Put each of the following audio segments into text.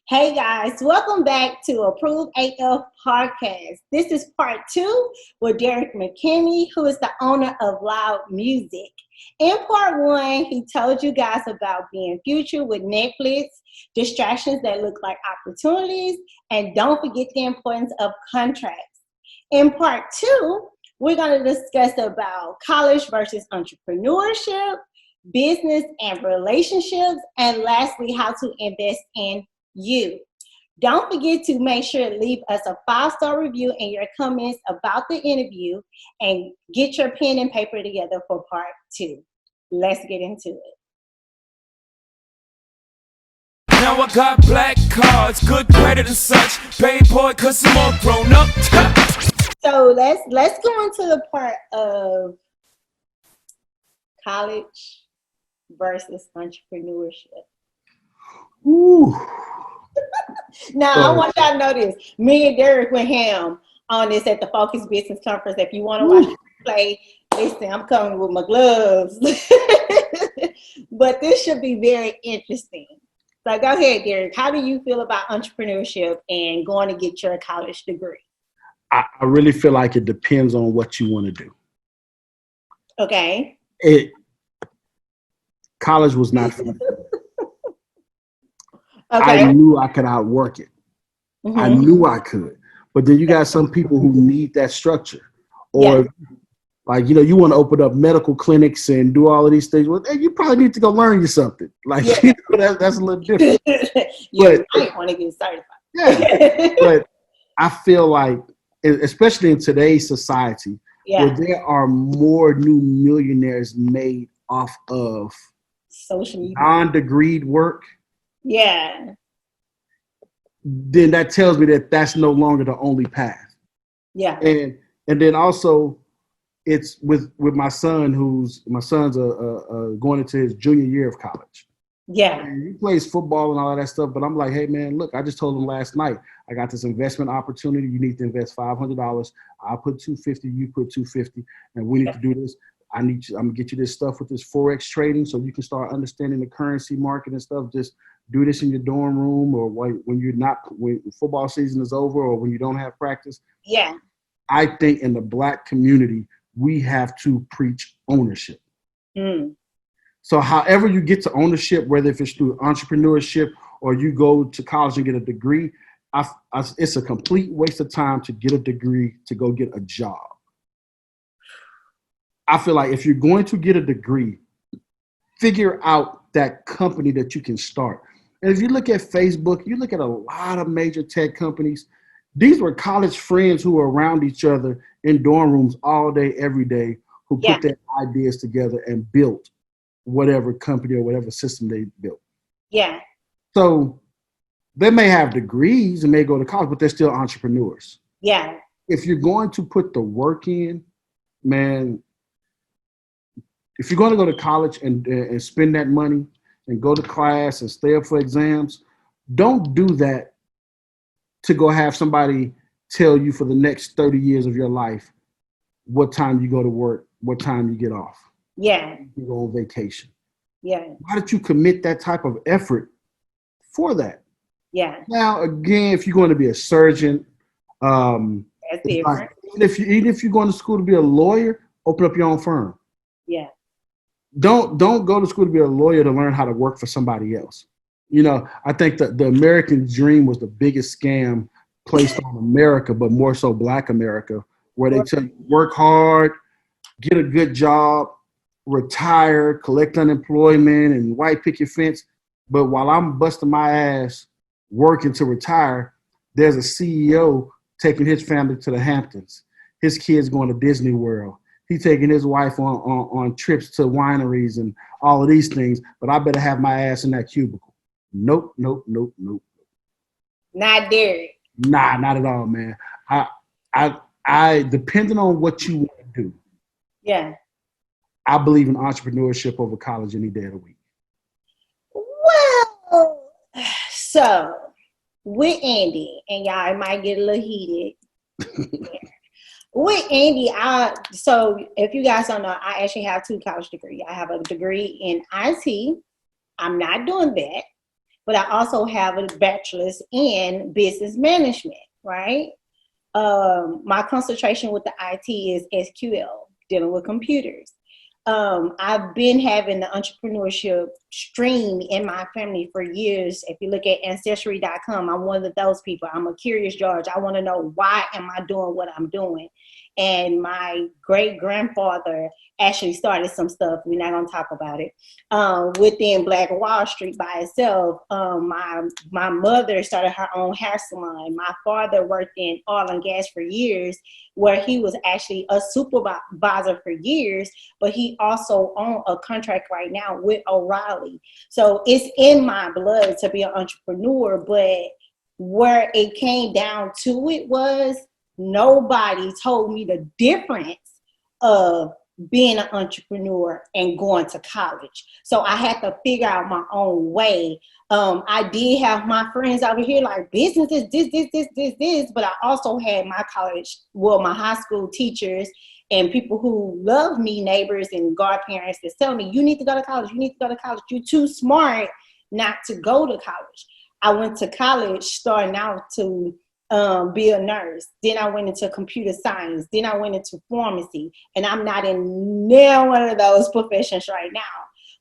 Hey guys, welcome back to Approve AF Podcast. This is part 2 with Derrick McKinney, who is the owner of Loud Music. In part 1, he told you guys about being future with Netflix, distractions that look like opportunities, and don't forget the importance of contracts. In part 2, we're going to discuss about college versus entrepreneurship, business and relationships, and lastly, how to invest in you. Don't forget to make sure to leave us a 5-star review and your comments about the interview, and get your pen and paper together for part 2. Let's get into it. Now I got black cards, good credit and such. Paid boy, cause I'm all grown up. So let's go into the part of college versus entrepreneurship. Ooh. Now, I want y'all to know this. Me and Derrick went ham on this at the Focus Business Conference. If you want to watch the replay, listen, I'm coming with my gloves. But this should be very interesting. So go ahead, Derrick. How do you feel about entrepreneurship and going to get your college degree? I really feel like it depends on what you want to do. Okay. College was not fun. Okay. I knew I could outwork it. Mm-hmm. I knew I could. But then you got some people who need that structure. Or like, you want to open up medical clinics and do all of these things. Well, you probably need to go learn you something. Like, that's a little different. You might want to get certified. Yeah. But I feel like, especially in today's society, where there are more new millionaires made off of social media, non-degreed work. Yeah. Then that tells me that that's no longer the only path. Yeah. And then also, it's with my son, my son's going into his junior year of college. Yeah. And he plays football and all of that stuff. But I'm like, hey man, look, I just told him last night, I got this investment opportunity. You need to invest $500. I'll put $250. You put $250, and we need to do this. I'm gonna get you this stuff with this Forex trading, so you can start understanding the currency market and stuff. Just do this in your dorm room, or when football season is over, or when you don't have practice. Yeah. I think in the Black community, we have to preach ownership. Mm. So however you get to ownership, whether if it's through entrepreneurship or you go to college and get a degree, it's a complete waste of time to get a degree to go get a job. I feel like if you're going to get a degree, figure out that company that you can start. And if you look at Facebook, you look at a lot of major tech companies. These were college friends who were around each other in dorm rooms all day, every day, who put their ideas together and built whatever company or whatever system they built. Yeah. So they may have degrees and may go to college, but they're still entrepreneurs. Yeah. If you're going to put the work in, man, if you're going to go to college and spend that money and go to class and stay up for exams, don't do that to go have somebody tell you for the next 30 years of your life what time you go to work, what time you get off. Yeah. You go on vacation. Yeah. Why did you commit that type of effort for that? Yeah. Now, again, if you're going to be a surgeon, that's different. Even if you're going to school to be a lawyer, open up your own firm. Yeah. Don't go to school to be a lawyer to learn how to work for somebody else. I think that the American dream was the biggest scam placed on America, but more so Black America, where they tell you work hard, get a good job, retire, collect unemployment, and white picket fence. But while I'm busting my ass working to retire, there's a CEO taking his family to the Hamptons. His kids going to Disney World. He's taking his wife on trips to wineries and all of these things, but I better have my ass in that cubicle. Nope. Not Derrick. Nah, not at all, man. I depending on what you want to do. Yeah. I believe in entrepreneurship over college any day of the week. Well, so with Andy, and y'all might get a little heated. With Andy, so if you guys don't know, I actually have 2 college degrees. I have a degree in IT. I'm not doing that. but I also have a bachelor's in business management, right? My concentration with the IT is SQL, dealing with computers. I've been having the entrepreneurship stream in my family for years. If you look at ancestry.com, I'm one of those people. I'm a curious George. I want to know, why am I doing what I'm doing? And my great grandfather actually started some stuff. We're not going to talk about it. Within Black Wall Street by itself. My mother started her own hair salon. My father worked in oil and gas for years, where he was actually a supervisor for years, but he also owned a contract right now with O'Reilly. So it's in my blood to be an entrepreneur, but where it came down to it was nobody told me the difference of being an entrepreneur and going to college. So I had to figure out my own way. I did have my friends over here like, business is this, but I also had my my high school teachers and people who love me, neighbors and godparents, that tell me, you need to go to college, you're too smart not to go to college. I went to college starting out to be a nurse. Then I went into computer science. Then I went into pharmacy. And I'm not in near one of those professions right now.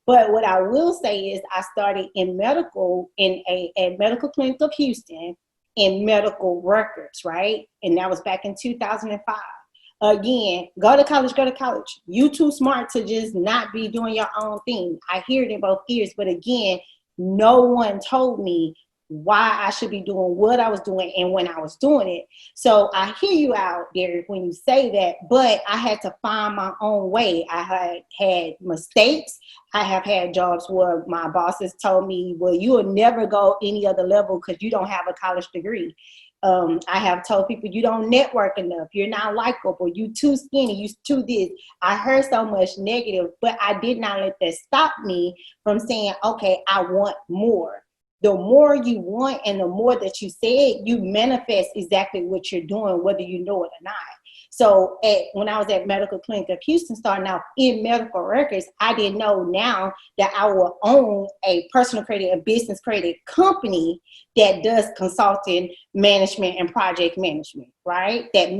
But what I will say is I started in medical at Medical Clinic of Houston in medical records, right? And that was back in 2005. Again, go to college. You too smart to just not be doing your own thing. I hear it in both ears. But again, no one told me why I should be doing what I was doing and when I was doing it. So I hear you out, Derrick, when you say that, but I had to find my own way. I had mistakes. I have had jobs where my bosses told me, well, you will never go any other level because you don't have a college degree. I have told people, you don't network enough. You're not likable. You too skinny. You too this. I heard so much negative, but I did not let that stop me from saying, okay, I want more. The more you want and the more that you say it, you manifest exactly what you're doing, whether you know it or not. So when I was at Medical Clinic of Houston, starting out in medical records, I didn't know now that I will own a personal credit and business credit company that does consulting, management, and project management, right? That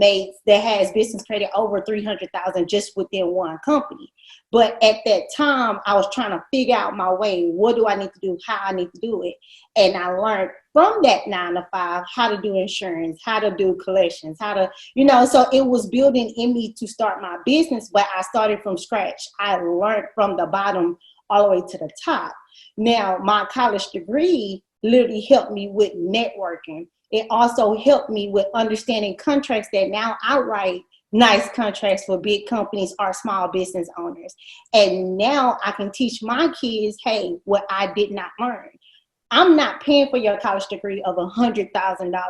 has business credit over 300,000 just within one company. But at that time, I was trying to figure out my way. What do I need to do? How I need to do it? And I learned from that 9 to 5 how to do insurance, how to do collections, how to, so it was building in me to start my business, but I started from scratch. I learned from the bottom all the way to the top. Now, my college degree literally helped me with networking. It also helped me with understanding contracts that now I write nice contracts for big companies or small business owners. And now I can teach my kids, hey, what I did not learn. I'm not paying for your college degree of $100,000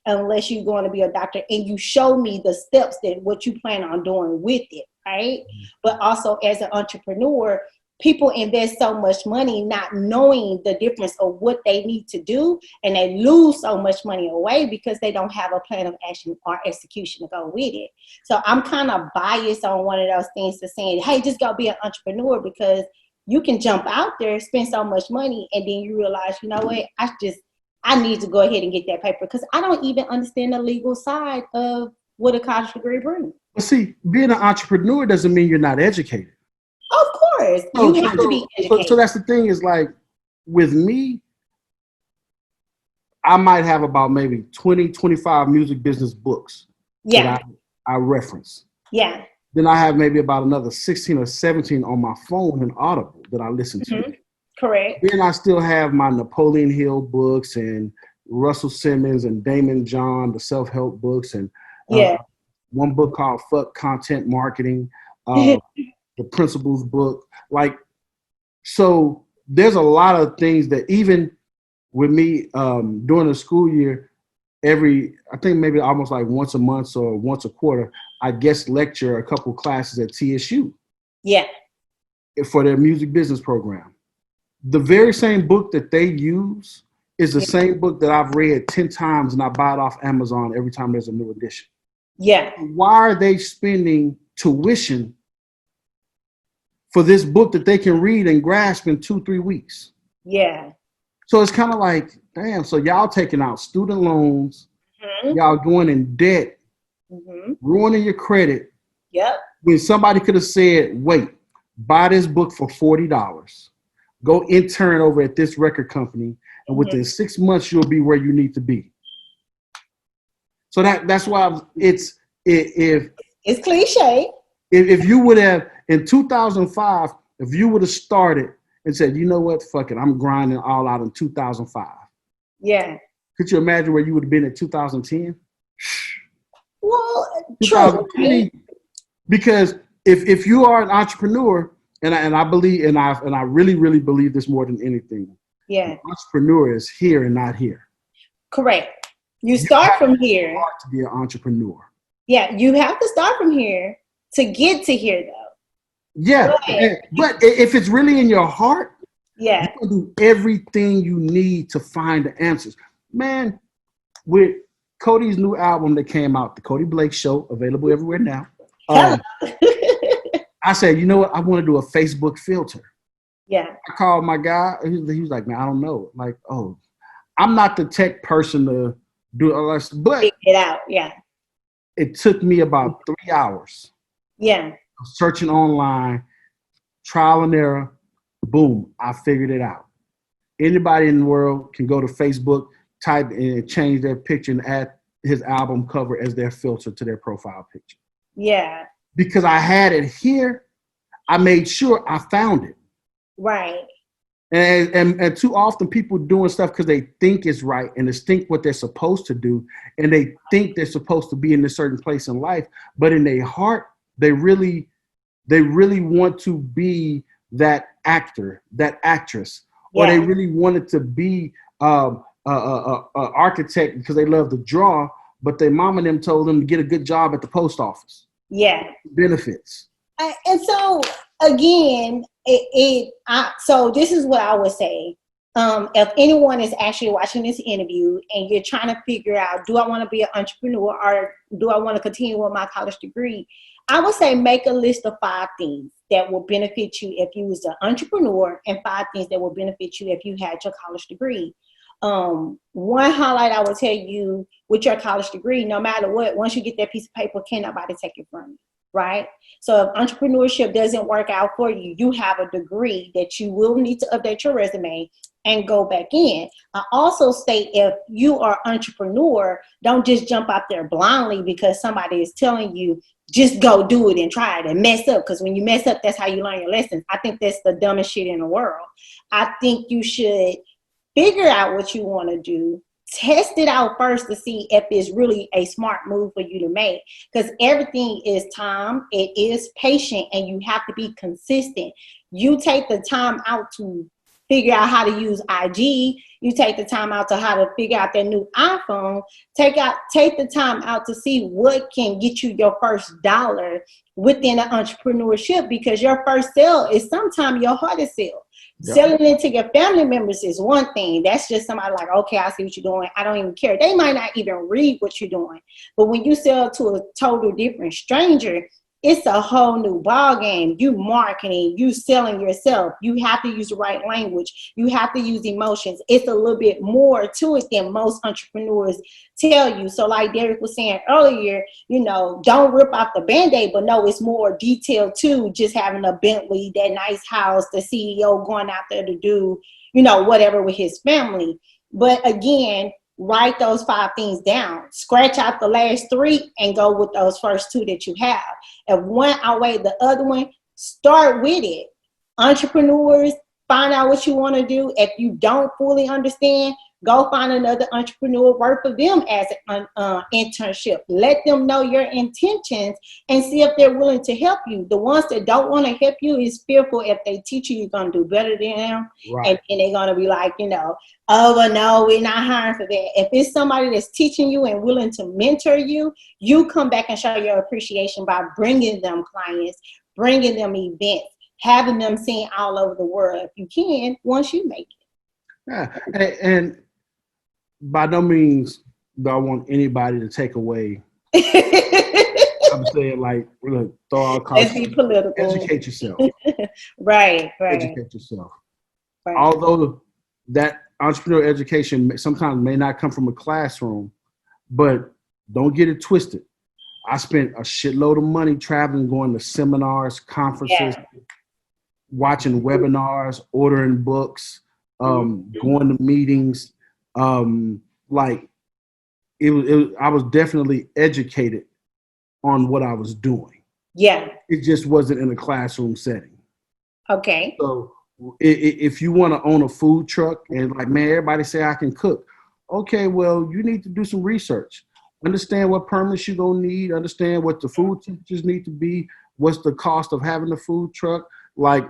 unless you're going to be a doctor and you show me the steps that what you plan on doing with it, right? But also as an entrepreneur, people invest so much money not knowing the difference of what they need to do, and they lose so much money away because they don't have a plan of action or execution to go with it. So I'm kind of biased on one of those things to saying, hey, just go be an entrepreneur, because you can jump out there, spend so much money, and then you realize, you know what, I need to go ahead and get that paper because I don't even understand the legal side of what a college degree brings. But see, being an entrepreneur doesn't mean you're not educated. Of course, you have to be educated. So that's the thing is, like, with me, I might have about maybe 20, 25 music business books that I reference. Yeah. Then I have maybe about another 16 or 17 on my phone and Audible that I listen to. Correct. Then I still have my Napoleon Hill books and Russell Simmons and Damon John, the self-help books, and one book called Fuck Content Marketing, the Principles book. Like, so there's a lot of things that even with me during the school year, I think maybe almost like once a month or once a quarter, I guest lecture a couple classes at TSU. Yeah. For their music business program. The very same book that they use is the same book that I've read 10 times and I buy it off Amazon every time there's a new edition. Yeah. Why are they spending tuition for this book that they can read and grasp in 2-3 weeks? Yeah. So it's kind of like, damn, so y'all taking out student loans, Mm-hmm. y'all going in debt, Mm-hmm. ruining your credit. Yep. When somebody could have said, wait, buy this book for $40. Go intern over at this record company, and within 6 months, you'll be where you need to be. So that's why if It's cliche. If you would have, in 2005, if you would have started and said, you know what, fuck it, I'm grinding all out in 2005. Yeah. Could you imagine where you would have been in 2010? Well, 2020, because if you are an entrepreneur, and I believe, and I really, really believe this more than anything. Yeah. An entrepreneur is here and not here. Correct. You start from here. Hard to be an entrepreneur. Yeah, you have to start from here to get to here, though. Yeah, but if it's really in your heart, yeah, you can do everything you need to find the answers. Man, with Cody's new album that came out, The Cody Blake Show, available everywhere now. I said, you know what? I want to do a Facebook filter. Yeah. I called my guy. He was like, man, I don't know. Like, oh, I'm not the tech person to do it, but figure it out. Yeah. It took me about 3 hours. Yeah. Searching online, trial and error, boom, I figured it out. Anybody in the world can go to Facebook, type and change their picture and add his album cover as their filter to their profile picture. Yeah. Because I had it here, I made sure I found it. Right. And too often people doing stuff because they think it's right and they think what they're supposed to do, and they think they're supposed to be in a certain place in life, but in their heart, they really want to be that actor, that actress, or they really wanted to be a architect because they love to draw, but their mom and them told them to get a good job at the post office. Yeah. Benefits. And so again, so this is what I would say. If anyone is actually watching this interview and you're trying to figure out, do I want to be an entrepreneur or do I want to continue with my college degree? I would say make a list of 5 things that will benefit you if you was an entrepreneur, and 5 things that will benefit you if you had your college degree. One highlight I would tell you with your college degree, no matter what, once you get that piece of paper, can't nobody take it from you, right? So if entrepreneurship doesn't work out for you, you have a degree that you will need to update your resume and go back in. I also state if you are an entrepreneur, don't just jump out there blindly because somebody is telling you, just go do it and try it and mess up. Because when you mess up, that's how you learn your lessons. I think that's the dumbest shit in the world. I think you should figure out what you want to do, test it out first to see if it's really a smart move for you to make, because everything is time, it is patient, and you have to be consistent. You take the time out to figure out how to use IG, you take the time out to how to figure out that new iPhone, take the time out to see what can get you your first dollar within an entrepreneurship, because your first sale is sometimes your hardest sale. Yeah. Selling it to your family members is one thing. That's just somebody like, okay, I see what you're doing. I don't even care. They might not even read what you're doing. But when you sell to a total different stranger, it's a whole new ball game. You marketing, you selling yourself. You have to use the right language. You have to use emotions. It's a little bit more to it than most entrepreneurs tell you. So like Derrick was saying earlier, don't rip off the Band-Aid, but no, it's more detailed too. Just having a Bentley, that nice house, the CEO going out there to do, whatever with his family. But again, write those 5 things down, scratch out the last 3 and go with those first 2 that you have. If one outweigh the other one, start with it. Entrepreneurs, find out what you want to do. If you don't fully understand, go find another entrepreneur, work for them as an internship. Let them know your intentions and see if they're willing to help you. The ones that don't want to help you is fearful if they teach you, you're going to do better than them. Right. And they're going to be like, oh, well, no, we're not hiring for that. If it's somebody that's teaching you and willing to mentor you, you come back and show your appreciation by bringing them clients, bringing them events, having them seen all over the world if you can, once you make it. Yeah, and by no means do I want anybody to take away. I'm saying, like, look, throw all let's be political. Educate yourself. Right. Educate yourself. Right. Although that entrepreneurial education sometimes may not come from a classroom, but don't get it twisted. I spent a shitload of money traveling, going to seminars, conferences, watching webinars, ordering books, going to meetings. Like I was definitely educated on what I was doing. Yeah. It just wasn't in a classroom setting. Okay. So if you want to own a food truck and like, man, everybody say I can cook. Okay, well, you need to do some research. Understand what permits you're going to need. Understand what the food teachers need to be. What's the cost of having a food truck? Like,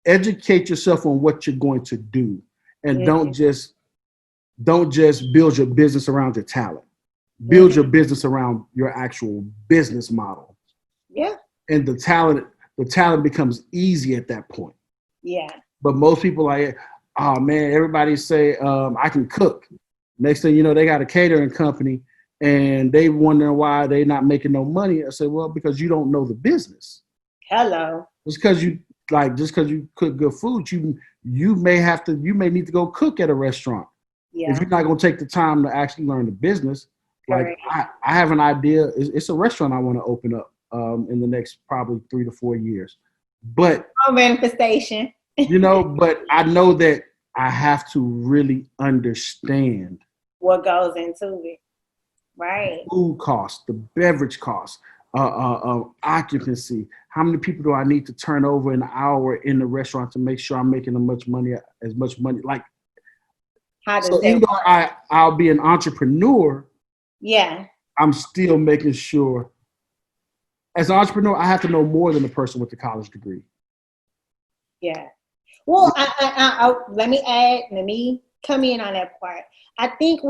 educate yourself on what you're going to do. And don't just build your business around your talent. Build your business around your actual business model. Yeah. And the talent becomes easy at that point. Yeah. But most people like, oh man, everybody say I can cook. Next thing you know, they got a catering company and they wondering why they not making no money. I say, well, because you don't know the business. Hello. Just because you cook good food, you may need to go cook at a restaurant. Yeah. If you're not going to take the time to actually learn the business. Like I have an idea. It's a restaurant I want to open up in the next probably 3 to 4 years. But manifestation. But I know that I have to really understand what goes into it. Right. The food costs, the beverage costs, occupancy. How many people do I need to turn over an hour in the restaurant to make sure I'm making as much money? Like, so even though I'll be an entrepreneur, I'm still making sure. As an entrepreneur, I have to know more than a person with a college degree. Yeah. Well, let me come in on that part. I think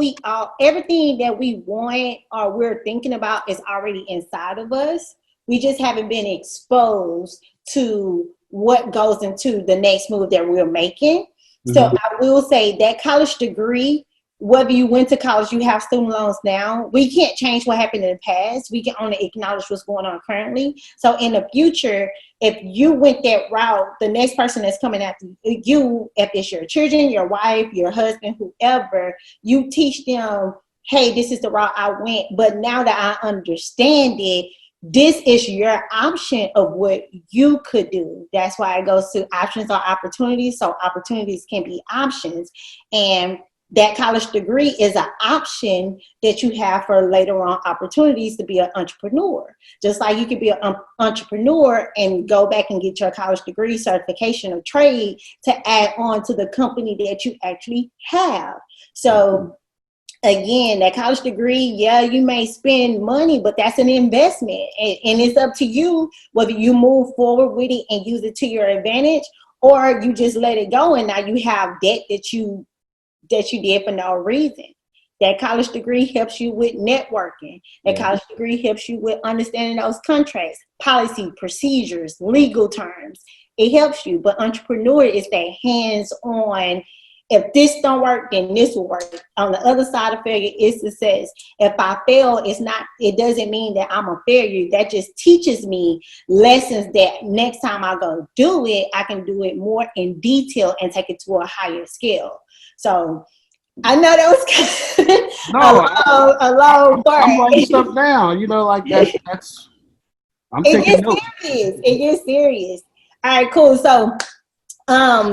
everything that we want or we're thinking about is already inside of us. We just haven't been exposed to what goes into the next move that we're making. So I will say that college degree, whether you went to college, you have student loans now. We can't change what happened in the past. We can only acknowledge what's going on currently. So in the future, if you went that route, the next person that's coming after you, if it's your children, your wife, your husband, whoever, you teach them, hey, this is the route I went. But now that I understand it, this is your option of what you could do. That's why it goes to options or opportunities. So opportunities can be options. And that college degree is an option that you have for later on opportunities to be an entrepreneur. Just like you could be an entrepreneur and go back and get your college degree certification or trade to add on to the company that you actually have. So again, that college degree, you may spend money, but that's an investment. And it's up to you whether you move forward with it and use it to your advantage, or you just let it go and now you have debt that you did for no reason. That college degree helps you with networking. That college degree helps you with understanding those contracts, policy, procedures, legal terms. It helps you. But entrepreneur is that hands-on. If this don't work, then this will work. On the other side of failure is success. If I fail, it doesn't mean that I'm a failure. That just teaches me lessons that next time I go do it, I can do it more in detail and take it to a higher scale. So I know that was a long part. I'm writing stuff down, like that's I'm taking notes. It gets serious. All right, cool. So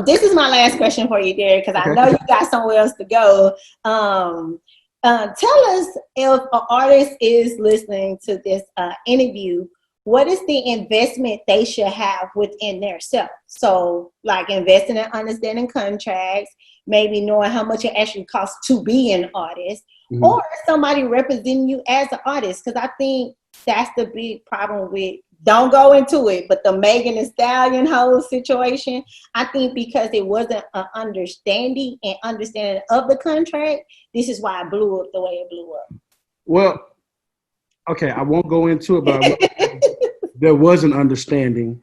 this is my last question for you, Derrick, because I know you got somewhere else to go. Tell us, if an artist is listening to this interview, what is the investment they should have within their self? So like investing in understanding contracts, maybe knowing how much it actually costs to be an artist, or somebody representing you as an artist. Because I think that's the big problem with, don't go into it, but the Megan Thee Stallion whole situation, I think because it wasn't an understanding of the contract, this is why it blew up the way it blew up. Well, okay, I won't go into it, but there was an understanding.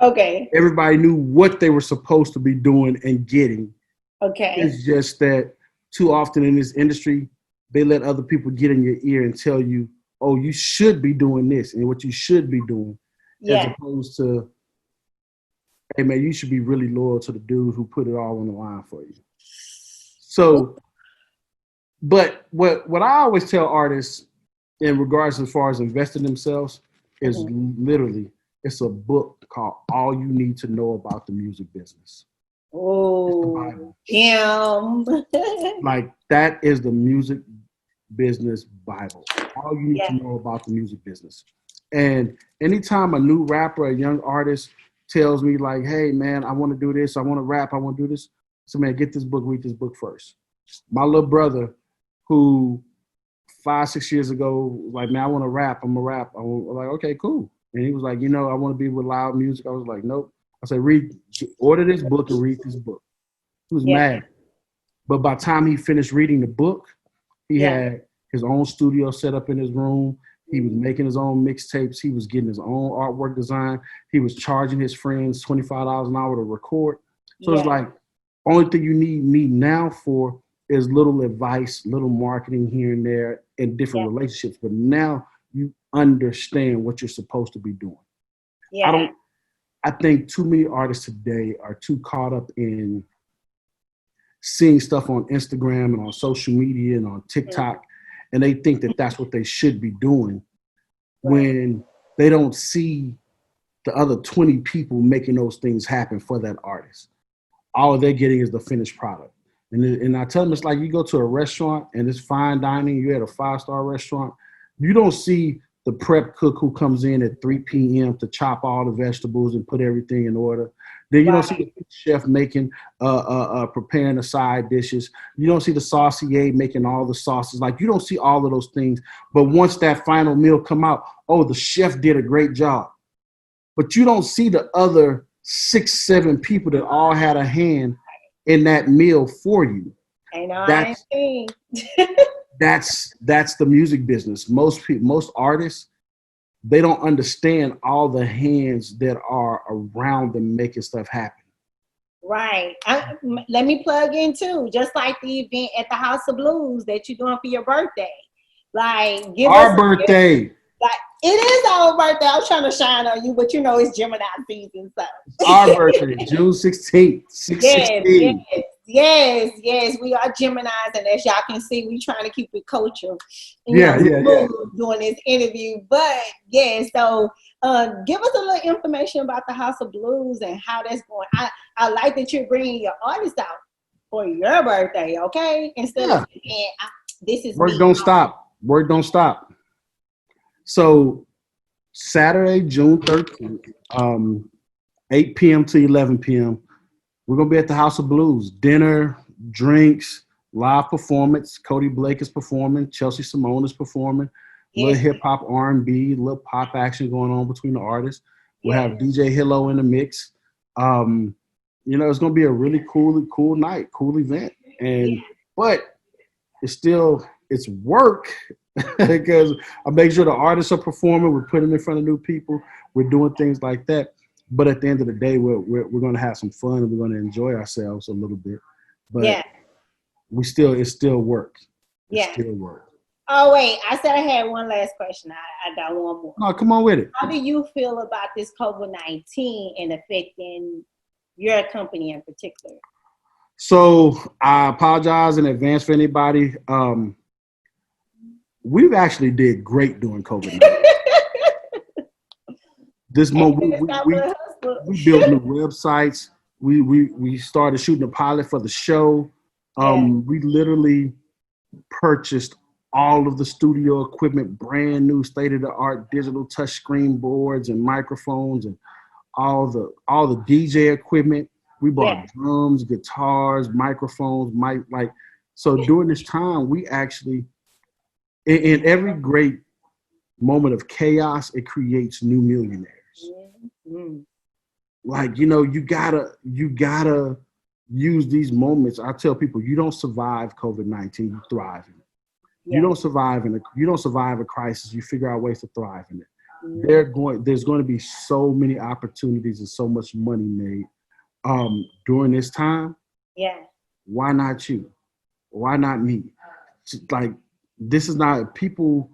Okay. Everybody knew what they were supposed to be doing and getting. Okay. It's just that too often in this industry, they let other people get in your ear and tell you, oh, you should be doing this and what you should be doing. As opposed to, hey, man, you should be really loyal to the dude who put it all on the line for you. So, but what I always tell artists in regards as far as investing themselves is literally it's a book called All You Need to Know About the Music Business. Oh, damn. Like that is the music business Bible. All you need to know about the music business. And anytime a new rapper, a young artist tells me like, hey man, I want to do this, I want to rap, I want to do this. So man, get this book, read this book first. My little brother who 5-6 years ago was like, man, I want to rap, I'm a rap. I was like, okay, cool. And he was like, you know, I want to be with loud music. I was like, nope. I said, order this book and read this book. He was mad. But by the time he finished reading the book, he had his own studio set up in his room. He was making his own mixtapes. He was getting his own artwork design. He was charging his friends $25 an hour to record. So it's like, only thing you need me now for is little advice, little marketing here and there, and different relationships. But now you understand what you're supposed to be doing. I think too many artists today are too caught up in seeing stuff on Instagram and on social media and on TikTok, and they think that that's what they should be doing when they don't see the other 20 people making those things happen for that artist. All they're getting is the finished product. And I tell them, it's like you go to a restaurant and it's fine dining, you're at a 5-star restaurant, you don't see the prep cook who comes in at 3 p.m. to chop all the vegetables and put everything in order. Then you don't see the chef making, preparing the side dishes. You don't see the saucier making all the sauces. Like you don't see all of those things. But once that final meal come out, oh, the chef did a great job. But you don't see the other 6-7 people that all had a hand in that meal for you. I know. That's the music business. Most people, most artists, they don't understand all the hands that are around them making stuff happen. Right. Let me plug in too. Just like the event at the House of Blues that you're doing for your birthday. Like, our birthday. Like, it is our birthday. I was trying to shine on you, but you know it's Gemini season. So our birthday, June 16th. Yes. We are Geminis, and as y'all can see, we trying to keep it cultural. Doing this interview, but so give us a little information about the House of Blues and how that's going. I like that you're bringing your artists out for your birthday, okay? Instead of saying, this is work don't stop. Work don't stop. So Saturday, June 13th, 8 p.m. to 11 p.m., we're going to be at the House of Blues. Dinner, drinks, live performance. Cody Blake is performing. Chelsea Simone is performing. Little hip-hop, R&B, little pop action going on between the artists. We'll have DJ Hillo in the mix. You know, it's going to be a really cool night, cool event. But it's work because I make sure the artists are performing. We're putting them in front of new people. We're doing things like that. But at the end of the day, we're going to have some fun and we're going to enjoy ourselves a little bit. But it's still work. It's still work. Oh, wait. I said I had one last question. I got one more. Oh, come on with it. How do you feel about this COVID-19 and affecting your company in particular? So I apologize in advance for anybody. We've actually did great during COVID-19. This moment, we built new websites. We started shooting a pilot for the show. We literally purchased all of the studio equipment, brand new state-of-the-art digital touchscreen boards and microphones and all the DJ equipment. We bought drums, guitars, microphones, so during this time, we actually, in every great moment of chaos, it creates new millionaires. Mm-hmm. Like, you know, you gotta use these moments. I tell people, you don't survive COVID-19, you thrive in it. You don't survive a crisis, you figure out ways to thrive in it. Mm-hmm. There's going to be so many opportunities and so much money made during this time. Why not you? Why not me? Like, this is not people.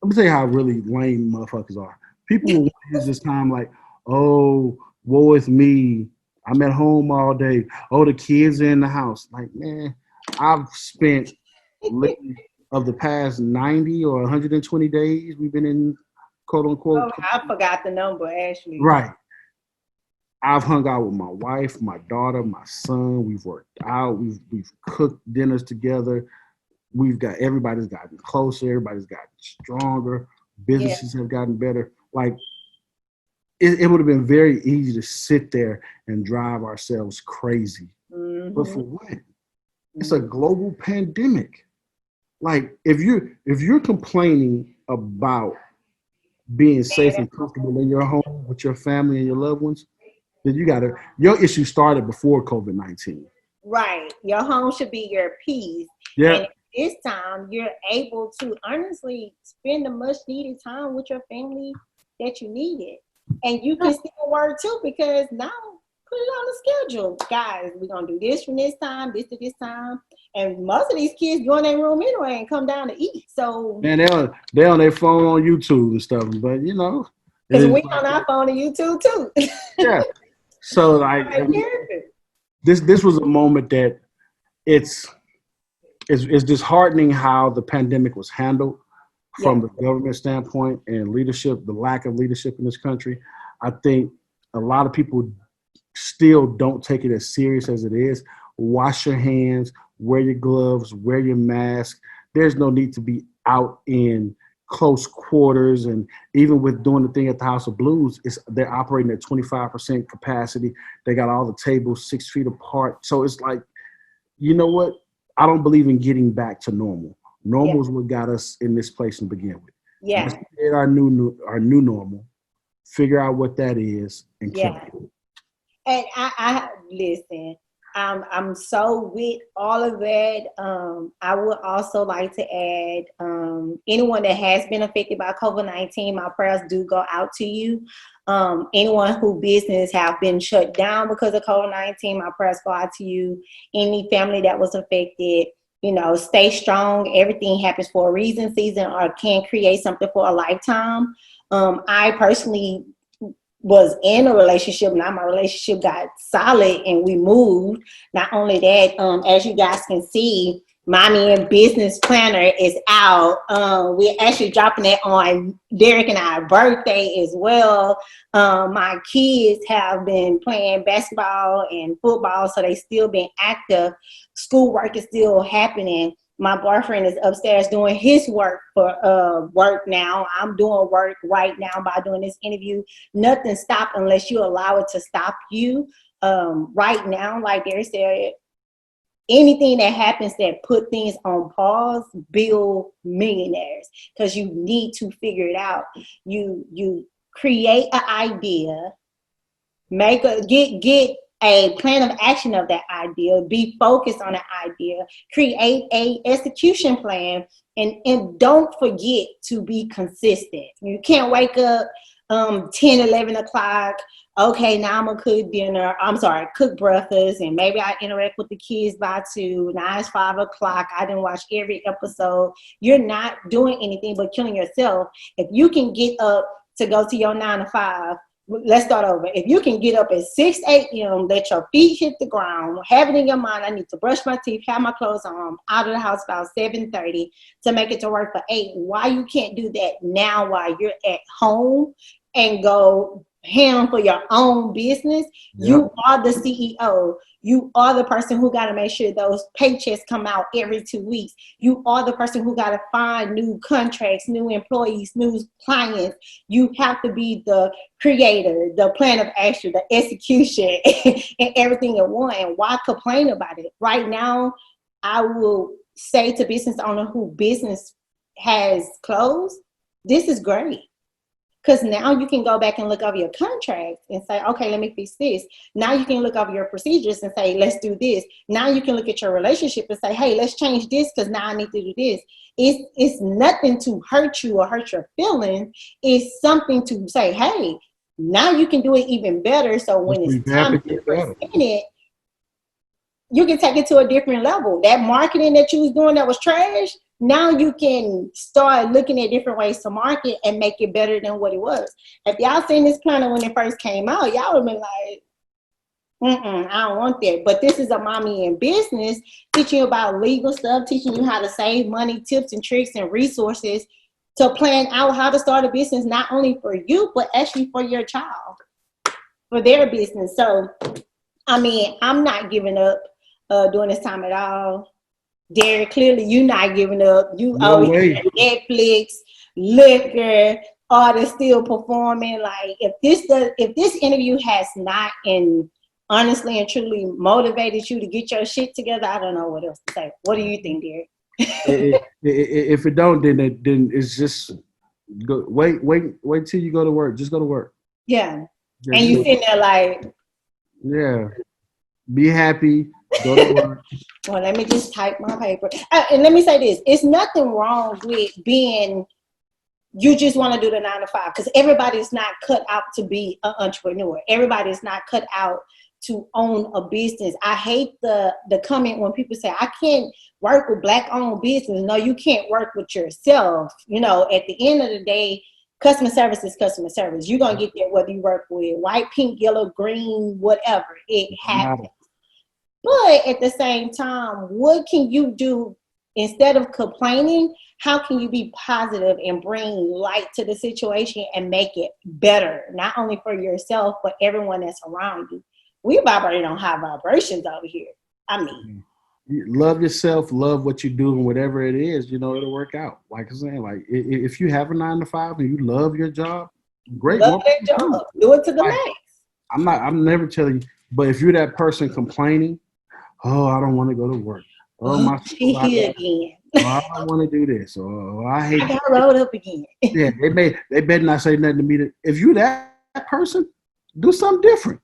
Let me tell you how really lame motherfuckers are. People will use this time like, oh, woe is me. I'm at home all day. Oh, the kids are in the house. Like, man, I've spent literally of the past 90 or 120 days we've been in quote unquote. Oh, I forgot the number actually. Right. I've hung out with my wife, my daughter, my son. We've worked out. We've cooked dinners together. Everybody's gotten closer. Everybody's gotten stronger. Businesses have gotten better. Like it would have been very easy to sit there and drive ourselves crazy. Mm-hmm. But for what? It's a global pandemic. Like if you're complaining about being safe and comfortable in your home with your family and your loved ones, then your issue started before COVID-19. Right. Your home should be your peace. Yeah. And this time you're able to honestly spend the much needed time with your family that you needed. And you can still work too, because now put it on the schedule. Guys, we're gonna do this from this time, this to this time. And most of these kids go in their room anyway and come down to eat. So man, they're on their phone on YouTube and stuff, but because we on our phone and YouTube too. Yeah. So like this was a moment that it's disheartening how the pandemic was handled from the government standpoint and leadership, the lack of leadership in this country. I think a lot of people still don't take it as serious as it is. Wash your hands, wear your gloves, wear your mask. There's no need to be out in close quarters. And even with doing the thing at the House of Blues, they're operating at 25% capacity. They got all the tables 6 feet apart. So it's like, you know what? I don't believe in getting back to normal. Normal is what got us in this place to begin with. Yeah. Let's create our new normal, figure out what that is, and keep it. And I listen. I'm so with all of that. I would also like to add, anyone that has been affected by COVID-19, my prayers do go out to you. Anyone whose business have been shut down because of COVID-19, my prayers go out to you. Any family that was affected, stay strong. Everything happens for a reason, season, or can create something for a lifetime. I personally was in a relationship. Now my relationship got solid and we moved. Not only that, as you guys can see, Mommy and Business Planner is out. We're actually dropping it on Derrick and I's birthday as well. My kids have been playing basketball and football, so they still been active. Schoolwork is still happening. My boyfriend is upstairs doing his work for work now. I'm doing work right now by doing this interview. Nothing stopped unless you allow it to stop you. Right now, like Derrick said, anything that happens that put things on pause build millionaires, because you need to figure it out. You create an idea, get a plan of action of that idea, be focused on the idea, create a execution plan, and don't forget to be consistent. You can't wake up 10, 11 o'clock. Okay, now I'm gonna cook breakfast, and maybe I interact with the kids by 2. Now it's 5 o'clock. I didn't watch every episode. You're not doing anything but killing yourself. If you can get up to go to your 9 to 5, let's start over. If you can get up at 6 a.m., let your feet hit the ground, have it in your mind, I need to brush my teeth, have my clothes on, out of the house about 7:30 to make it to work for 8. Why you can't do that now while you're at home and go ham for your own business? Yep. You are the CEO. You are the person who got to make sure those paychecks come out every 2 weeks. You are the person who got to find new contracts, new employees, new clients. You have to be the creator, the plan of action, the execution, and everything at one. And why complain about it? Right now, I will say to business owner who business has closed, this is great. Because now you can go back and look over your contracts and say, okay, let me fix this. Now you can look over your procedures and say, let's do this. Now you can look at your relationship and say, hey, let's change this because now I need to do this. It's nothing to hurt you or hurt your feelings. It's something to say, hey, now you can do it even better. So when it's time to present it, you can take it to a different level. That marketing that you was doing that was trash, now you can start looking at different ways to market and make it better than what it was. If y'all seen this planner when it first came out, y'all would have been like, I don't want that. But this is a mommy in business, teaching you about legal stuff, teaching you how to save money, tips and tricks and resources to plan out how to start a business, not only for you, but actually for your child, for their business. So, I mean, I'm not giving up during this time at all. Derrick, clearly you not giving up. You No always way. Netflix, liquor, artists still performing. Like if this interview has not honestly and truly motivated you to get your shit together, I don't know what else to say. What do you think, Derrick? If it don't, then it's just go. Wait till you go to work. Just go to work. Yeah, and you sitting there like, yeah. Be happy. Go to work. well, let me just type my paper. And let me say this: it's nothing wrong with being. You just want to do the 9 to 5 because everybody's not cut out to be an entrepreneur. Everybody's not cut out to own a business. I hate the comment when people say, I can't work with Black-owned business. No, you can't work with yourself. You know, at the end of the day, customer service is customer service. You're going to get there whether you work with white, pink, yellow, green, whatever. It happens. But at the same time, what can you do instead of complaining? How can you be positive and bring light to the situation and make it better, not only for yourself, but everyone that's around you? We vibrate on high vibrations over here. I mean, love yourself, love what you do, and whatever it is, you know, it'll work out. Like I'm saying, like if you have a 9 to 5 and you love your job, great. Love that job. Do it to the max. I'm never telling you, but if you're that person complaining, oh, I don't want to go to work. Oh, my again. Oh, I don't want to do this. Oh, I hate. I got rolled up again. Yeah, they better not say nothing to me. If you that person, do something different.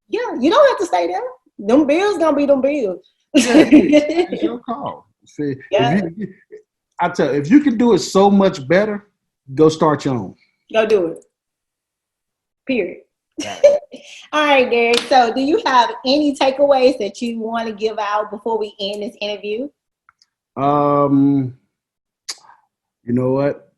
Yeah, you don't have to stay there. Them bills gonna be them bills. Yeah, it's your call. See, yeah. if you can do it so much better, go start your own. Go do it. Period. All right, Derrick. So, do you have any takeaways that you want to give out before we end this interview? You know what?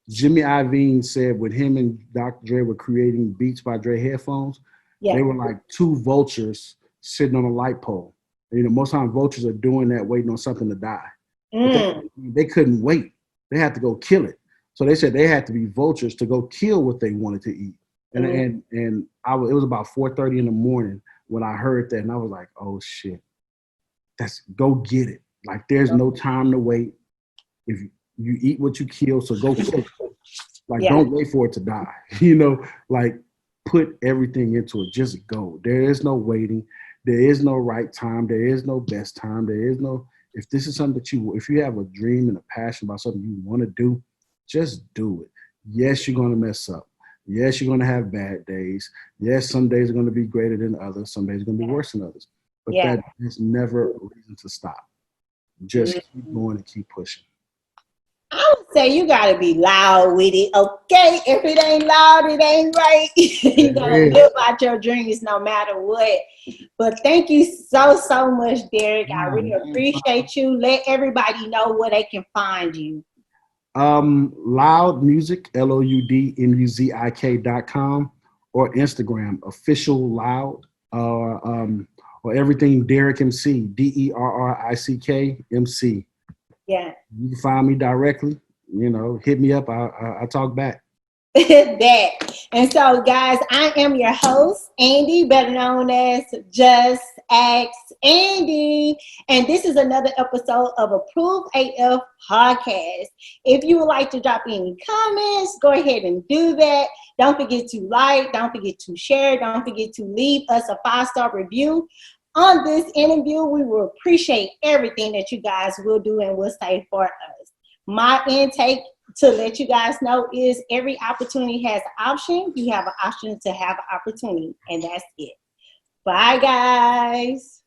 Jimmy Iovine said when him and Dr. Dre were creating Beats by Dre headphones, they were like two vultures sitting on a light pole. You know, most times vultures are doing that, waiting on something to die. They couldn't wait. They had to go kill it. So they said they had to be vultures to go kill what they wanted to eat. And it was about 4:30 in the morning when I heard that, and I was like, oh shit, go get it. Like there's no time to wait. If you eat what you kill, so go kill it. Like don't wait for it to die. You know, like put everything into it. Just go. There is no waiting. There is no right time. There is no best time. There is no. If this is something if you have a dream and a passion about something you want to do, just do it. Yes, you're gonna mess up. Yes, you're gonna have bad days. Yes, some days are gonna be greater than others. Some days are gonna be worse than others. But that is never a reason to stop. Just keep going and keep pushing. I would say you gotta be loud with it, okay? If it ain't loud, it ain't right. You gotta live out your dreams no matter what. But thank you so much, Derrick. I really appreciate you. Let everybody know where they can find you. Loud Music, LOUDMUZIK.com, or Instagram, official loud, or everything Derrick MC, DERRICK MC. Yeah. You can find me directly, you know, hit me up. I talk back. That. And so, guys, I am your host, Andy, better known as Just Ask Andy. And this is another episode of Approved AF Podcast. If you would like to drop any comments, go ahead and do that. Don't forget to like, don't forget to share, don't forget to leave us a 5-star review. On this interview, we will appreciate everything that you guys will do and will say for us. My intake to let you guys know is every opportunity has an option. You have an option to have an opportunity, and that's it. Bye, guys.